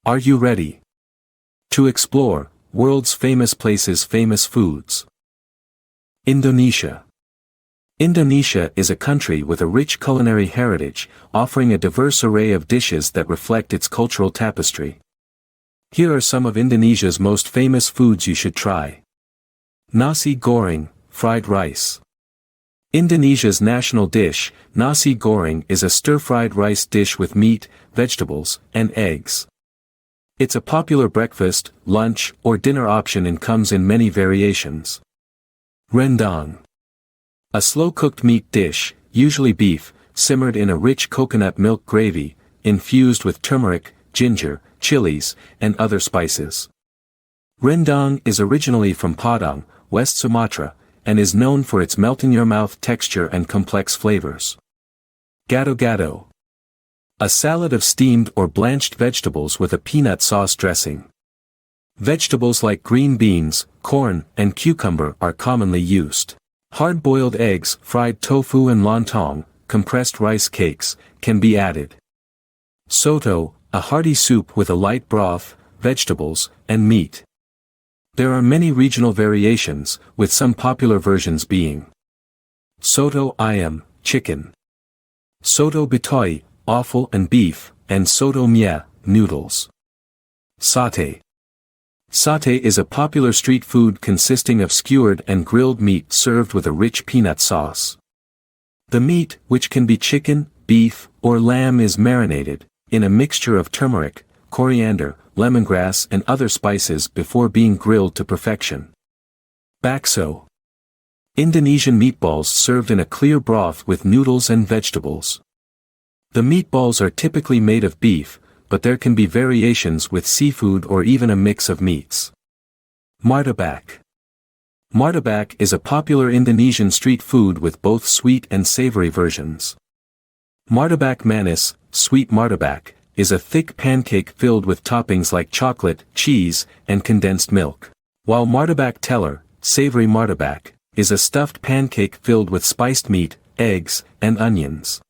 Are you ready to explore world's famous places, famous foods? Indonesia. Indonesia is a country with a rich culinary heritage, offering a diverse array of dishes that reflect its cultural tapestry. Here are some of Indonesia's most famous foods you should try. Nasi Goreng, fried rice. Indonesia's national dish, Nasi Goreng, is a stir-fried rice dish with meat, vegetables, and eggs. It's a popular breakfast, lunch, or dinner option and comes in many variations. Rendang. A slow-cooked meat dish, usually beef, simmered in a rich coconut milk gravy, infused with turmeric, ginger, chilies, and other spices. Rendang is originally from Padang, West Sumatra, and is known for its melt-in-your-mouth texture and complex flavors. Gado-gado. A salad of steamed or blanched vegetables with a peanut sauce dressing. Vegetables like green beans, corn, and cucumber are commonly used. Hard-boiled eggs, fried tofu and lontong, compressed rice cakes, can be added. Soto, a hearty soup with a light broth, vegetables, and meat. There are many regional variations, with some popular versions being Soto ayam, chicken. Soto bitoy, offal and beef, and soto mie, noodles. Satay. Satay is a popular street food consisting of skewered and grilled meat served with a rich peanut sauce. The meat, which can be chicken, beef, or lamb, is marinated in a mixture of turmeric, coriander, lemongrass and other spices before being grilled to perfection. Bakso. Indonesian meatballs served in a clear broth with noodles and vegetables. The meatballs are typically made of beef, but there can be variations with seafood or even a mix of meats. Martabak. Martabak is a popular Indonesian street food with both sweet and savory versions. Martabak manis, sweet martabak, is a thick pancake filled with toppings like chocolate, cheese, and condensed milk. While martabak teller, savory martabak, is a stuffed pancake filled with spiced meat, eggs, and onions.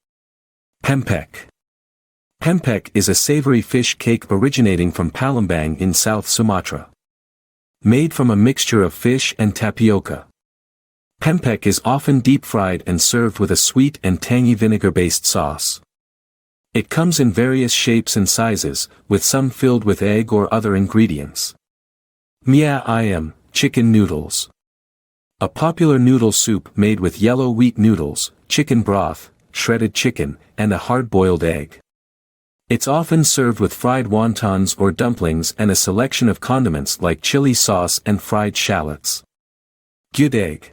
Pempek. Pempek is a savory fish cake originating from Palembang in South Sumatra. Made from a mixture of fish and tapioca. Pempek is often deep-fried and served with a sweet and tangy vinegar-based sauce. It comes in various shapes and sizes, with some filled with egg or other ingredients. Mie ayam, chicken noodles. A popular noodle soup made with yellow wheat noodles, chicken broth, shredded chicken, and a hard-boiled egg. It's often served with fried wontons or dumplings and a selection of condiments like chili sauce and fried shallots. Gudeg.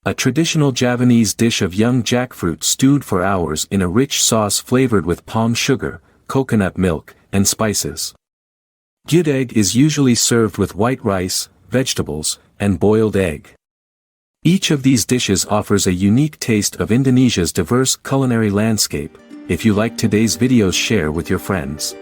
A traditional Javanese dish of young jackfruit stewed for hours in a rich sauce flavored with palm sugar, coconut milk, and spices. Gudeg is usually served with white rice, vegetables, and boiled egg. Each of these dishes offers a unique taste of Indonesia's diverse culinary landscape. If you like today's videos, share with your friends.